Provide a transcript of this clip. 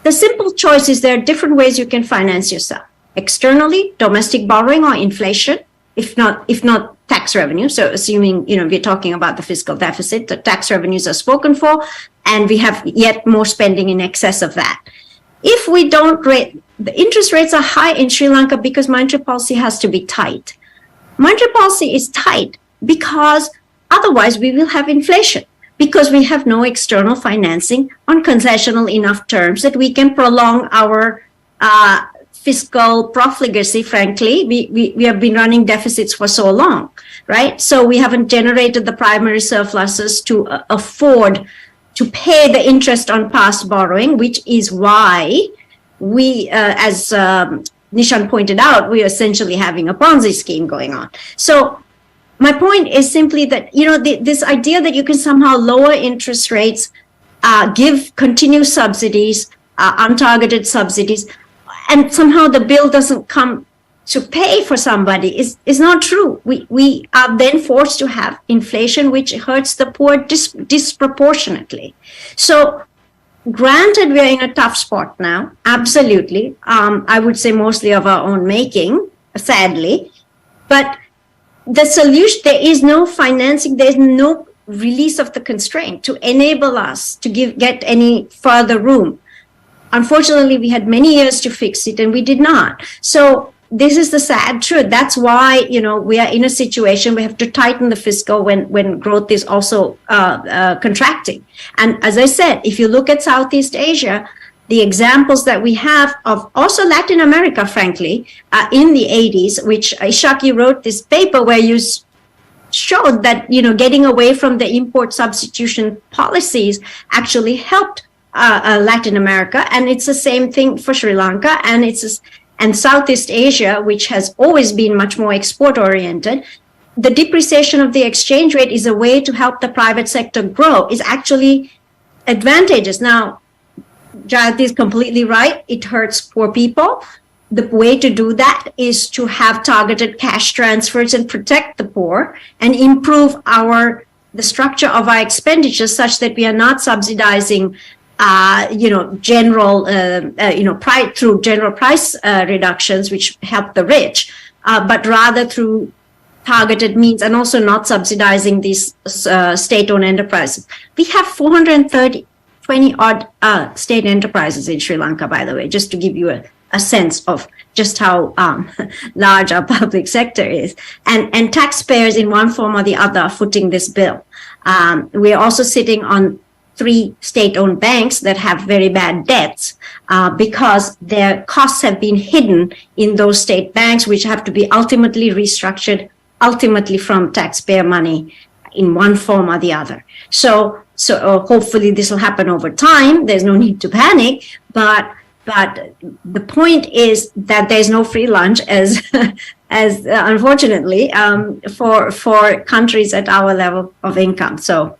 the simple choice is there are different ways you can finance yourself. Externally, domestic borrowing or inflation, if not tax revenue. So assuming, we're talking about the fiscal deficit, the tax revenues are spoken for, and we have yet more spending in excess of that. If we don't rate, the interest rates are high in Sri Lanka because monetary policy has to be tight. Monetary policy is tight because otherwise we will have inflation, because we have no external financing on concessional enough terms that we can prolong our fiscal profligacy. Frankly, we have been running deficits for so long, right? So we haven't generated the primary surpluses to afford to pay the interest on past borrowing, which is why we, as Nishan pointed out, we're essentially having a Ponzi scheme going on. So my point is simply that, this idea that you can somehow lower interest rates, continue subsidies, untargeted subsidies, and somehow the bill doesn't come to pay for somebody is not true. We are then forced to have inflation, which hurts the poor disproportionately. So granted, we are in a tough spot now, absolutely. I would say mostly of our own making, sadly. But the solution, there is no financing, there is no release of the constraint to enable us to get any further room. Unfortunately, we had many years to fix it and we did not. So this is the sad truth. That's why, we are in a situation we have to tighten the fiscal when growth is also contracting. And as I said, if you look at Southeast Asia, the examples that we have of also Latin America, frankly, in the 80s, which Ishaki wrote this paper where you showed that, getting away from the import substitution policies actually helped Latin America. And it's the same thing for Sri Lanka and Southeast Asia, which has always been much more export oriented. The depreciation of the exchange rate is a way to help the private sector grow, is actually advantageous. Now, Jayati is completely right. It hurts poor people. The way to do that is to have targeted cash transfers and protect the poor and improve the structure of our expenditures such that we are not subsidizing general price reductions, which help the rich, but rather through targeted means, and also not subsidizing these state-owned enterprises. We have 420 odd state enterprises in Sri Lanka, by the way, just to give you a sense of just how large our public sector is. And taxpayers in one form or the other are footing this bill. We are also sitting on 3 state-owned banks that have very bad debts because their costs have been hidden in those state banks, which have to be ultimately restructured, ultimately from taxpayer money in one form or the other. So hopefully this will happen over time. There's no need to panic, but the point is that there's no free lunch, as unfortunately for countries at our level of income. So